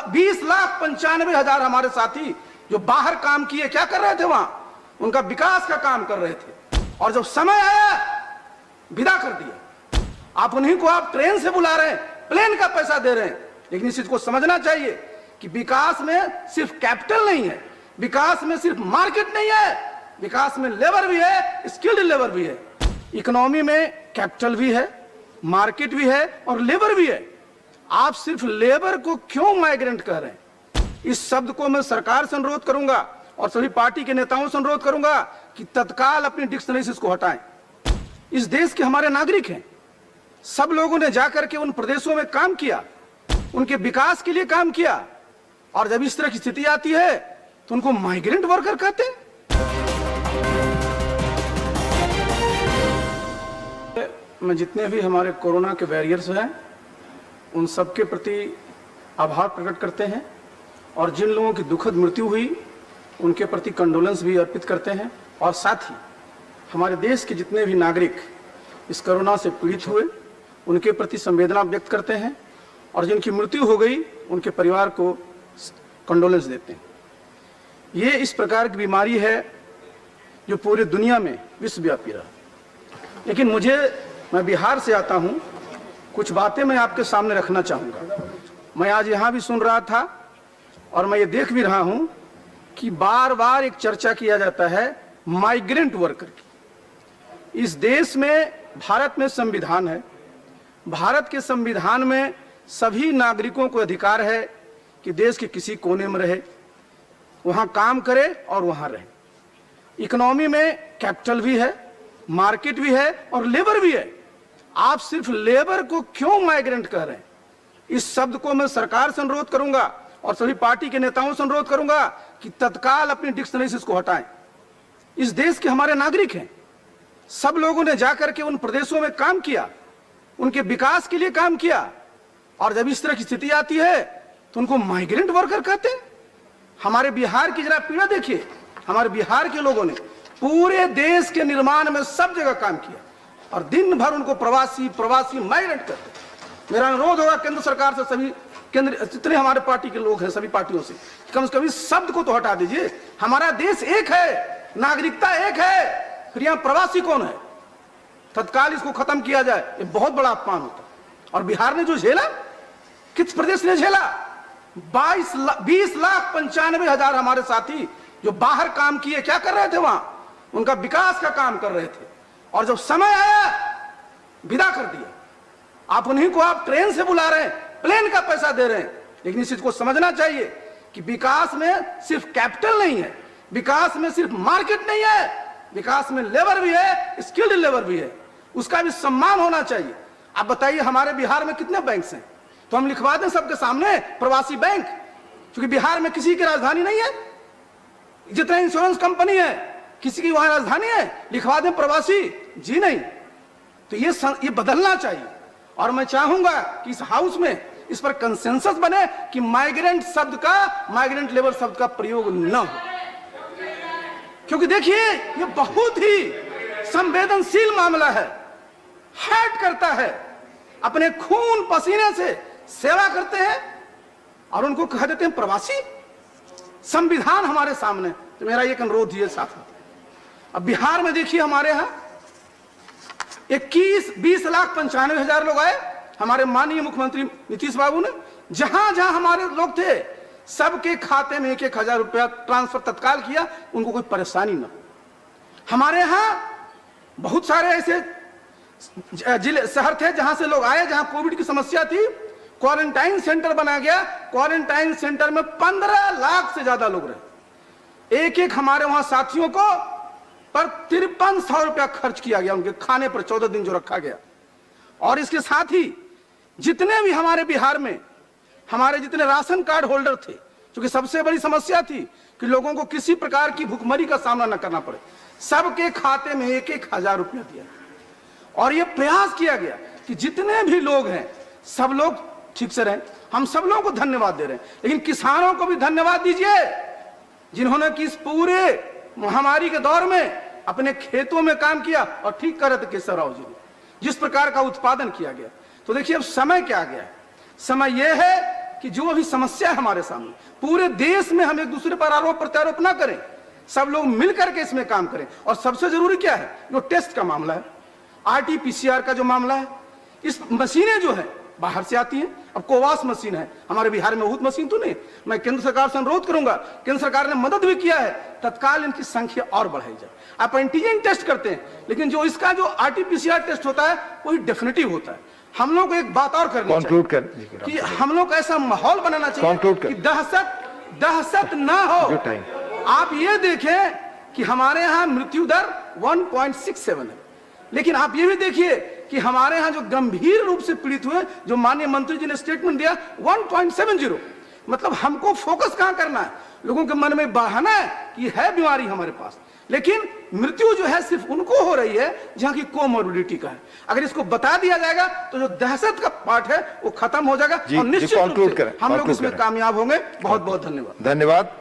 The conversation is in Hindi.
20,95,000 हमारे साथी जो बाहर काम किए क्या कर रहे थे, वहां उनका विकास का काम कर रहे थे, और जब समय आया विदा कर दिया। आप उन्हीं को आप ट्रेन से बुला रहे हैं, प्लेन का पैसा दे रहे हैं, लेकिन इस चीज को समझना चाहिए कि विकास में सिर्फ कैपिटल नहीं है, विकास में सिर्फ मार्केट नहीं है, विकास में लेबर भी है, स्किल्ड लेबर भी है। इकोनॉमी में कैपिटल भी है, मार्केट भी है और लेबर भी है। आप सिर्फ लेबर को क्यों माइग्रेंट कह रहे हैं? इस शब्द को मैं सरकार से अनुरोध करूंगा और सभी पार्टी के नेताओं से अनुरोध करूंगा कि तत्काल अपनी डिक्शनरी से इसको हटाएं। इस देश के हमारे नागरिक हैं, सब लोगों ने जाकर के उन प्रदेशों में काम किया, उनके विकास के लिए काम किया, और जब इस तरह की स्थिति आती है तो उनको माइग्रेंट वर्कर कहते हैं। मैं जितने भी हमारे कोरोना के वॉरियर्स हैं उन सबके प्रति आभार प्रकट करते हैं, और जिन लोगों की दुखद मृत्यु हुई उनके प्रति कंडोलेंस भी अर्पित करते हैं, और साथ ही हमारे देश के जितने भी नागरिक इस कोरोना से पीड़ित हुए उनके प्रति संवेदना व्यक्त करते हैं, और जिनकी मृत्यु हो गई उनके परिवार को कंडोलेंस देते हैं। ये इस प्रकार की बीमारी है जो पूरी दुनिया में विश्वव्यापी रहा। लेकिन मैं बिहार से आता हूं, कुछ बातें मैं आपके सामने रखना चाहूंगा। मैं आज यहां भी सुन रहा था और मैं ये देख भी रहा हूं कि बार बार एक चर्चा किया जाता है माइग्रेंट वर्कर की। इस देश में, भारत में संविधान है, भारत के संविधान में सभी नागरिकों को अधिकार है कि देश के किसी कोने में रहे, वहां काम करे और वहां रहे। इकोनॉमी में कैपिटल भी है, मार्केट भी है और लेबर भी है। आप सिर्फ लेबर को क्यों माइग्रेंट कह रहे हैं? इस शब्द को मैं सरकार से अनुरोध करूंगा और सभी पार्टी के नेताओं से अनुरोध करूंगा कि तत्काल अपनी डिक्शनरी से इसको हटाएं। इस देश के हमारे नागरिक हैं, सब लोगों ने जाकर के उन प्रदेशों में काम किया, उनके विकास के लिए काम किया, और जब इस तरह की स्थिति आती है तो उनको माइग्रेंट वर्कर कहते हैं। हमारे बिहार की जरा पीड़ा देखिए। हमारे बिहार के लोगों ने पूरे देश के निर्माण में सब जगह काम किया, और दिन भर उनको प्रवासी माइग्रेंट करते। मेरा अनुरोध होगा केंद्र सरकार से, सभी केंद्र जितने हमारे पार्टी के लोग हैं, सभी पार्टियों से कम इस शब्द को तो हटा दीजिए। हमारा देश एक है, नागरिकता एक है, फिर यहाँ प्रवासी कौन है? तत्काल इसको खत्म किया जाए। ये बहुत बड़ा अपमान होता। और बिहार ने जो झेला, किस प्रदेश ने झेला? 20,95,000 हमारे साथी जो बाहर काम किए क्या कर रहे थे, वहां उनका विकास का काम कर रहे थे, और जब समय आया विदा कर दिया। आप उन्हीं को आप ट्रेन से बुला रहे हैं, प्लेन का पैसा दे रहे हैं, लेकिन इस चीज को समझना चाहिए कि विकास में सिर्फ कैपिटल नहीं है, विकास में सिर्फ मार्केट नहीं है, विकास में लेबर भी है, स्किल्ड लेबर भी है, उसका भी सम्मान होना चाहिए। आप बताइए हमारे बिहार में कितने बैंक्स हैं? तो हम लिखवा दें सबके सामने प्रवासी बैंक, क्योंकि बिहार में किसी की राजधानी नहीं है। जितने इंश्योरेंस कंपनी है किसी की वहां राजधानी है, लिखवा दें प्रवासी? जी नहीं। तो ये बदलना चाहिए, और मैं चाहूंगा कि इस हाउस में इस पर कंसेंसस बने कि माइग्रेंट लेबर शब्द का प्रयोग न हो। क्योंकि देखिए ये बहुत ही संवेदनशील मामला है, हर्ट करता है। अपने खून पसीने से सेवा करते हैं और उनको कह देते हैं प्रवासी। संविधान हमारे सामने। तो मेरा एक अनुरोध ये साथ है, अब बिहार में देखिए हमारे यहां 20,95,000 लोग आए। हमारे माननीय मुख्यमंत्री नीतीश बाबू ने जहां जहां हमारे लोग थे सबके खाते में 1,000 रुपया ट्रांसफर तत्काल किया, उनको कोई परेशानी न हो। हमारे यहां बहुत सारे ऐसे जिले शहर थे जहां से लोग आए, जहां कोविड की समस्या थी, क्वारंटाइन सेंटर बना गया। क्वारंटाइन सेंटर में 15 लाख से ज्यादा लोग रहे। एक हमारे वहां साथियों को पर 5300 रुपया खर्च किया गया उनके खाने पर 14 दिन जो रखा गया। और इसके साथ ही जितने भी हमारे बिहार में हमारे जितने राशन कार्ड होल्डर थे, क्योंकि सबसे बड़ी समस्या थी कि लोगों को किसी प्रकार की भुखमरी का सामना न करना पड़े, सबके खाते में 1,000 रुपया दिया। और यह प्रयास किया गया कि जितने भी लोग हैं सब लोग ठीक से रहें। हम सब लोगों को धन्यवाद दे रहे हैं, लेकिन किसानों को भी धन्यवाद दीजिए जिन्होंने कि इस पूरे महामारी के दौर में अपने खेतों में काम किया। और ठीक कर रहे थे केशव राव जी ने, जिस प्रकार का उत्पादन किया गया। तो देखिए अब समय क्या आ गया है। समय यह है कि जो अभी समस्या है हमारे सामने, पूरे देश में हम एक दूसरे पर आरोप प्रत्यारोप ना करें, सब लोग मिलकर के इसमें काम करें। और सबसे जरूरी क्या है, जो टेस्ट का मामला है, RT-PCR का जो मामला है, इस मशीनें जो है बाहर से आती हैं। अब कोवास मशीन है हमारे बिहार में, बहुत मशीन तो नहीं। मैं केंद्र सरकार से अनुरोध करूंगा, केंद्र सरकार ने मदद भी किया है, तत्काल इनकी संख्या और बढ़ाई जाए। आप एंटीजन टेस्ट करते हैं, लेकिन जो इसका जो RT-PCR टेस्ट होता है वही डेफिनेटिव होता है। हम लोग को एक बात और करनी चाहिए कि हम लोग ऐसा माहौल बनाना चाहिए कि दहशत ना हो। आप ये देखें कि हमारे यहाँ मृत्यु दर 1.67 है, लेकिन आप ये भी देखिए कि हमारे यहाँ जो गंभीर रूप से पीड़ित हुए, जो माननीय मंत्री जी ने स्टेटमेंट दिया 1.70। मतलब हमको फोकस कहां करना है, लोगों के मन में बढ़ाना है कि है बीमारी हमारे पास, लेकिन मृत्यु जो है सिर्फ उनको हो रही है जहां की कोमोर्बिडिटी का है। अगर इसको बता दिया जाएगा तो जो दहशत का पार्ट है वो खत्म हो जाएगा और निश्चित रूप से हम लोग इसमें कामयाब होंगे। बहुत बहुत धन्यवाद।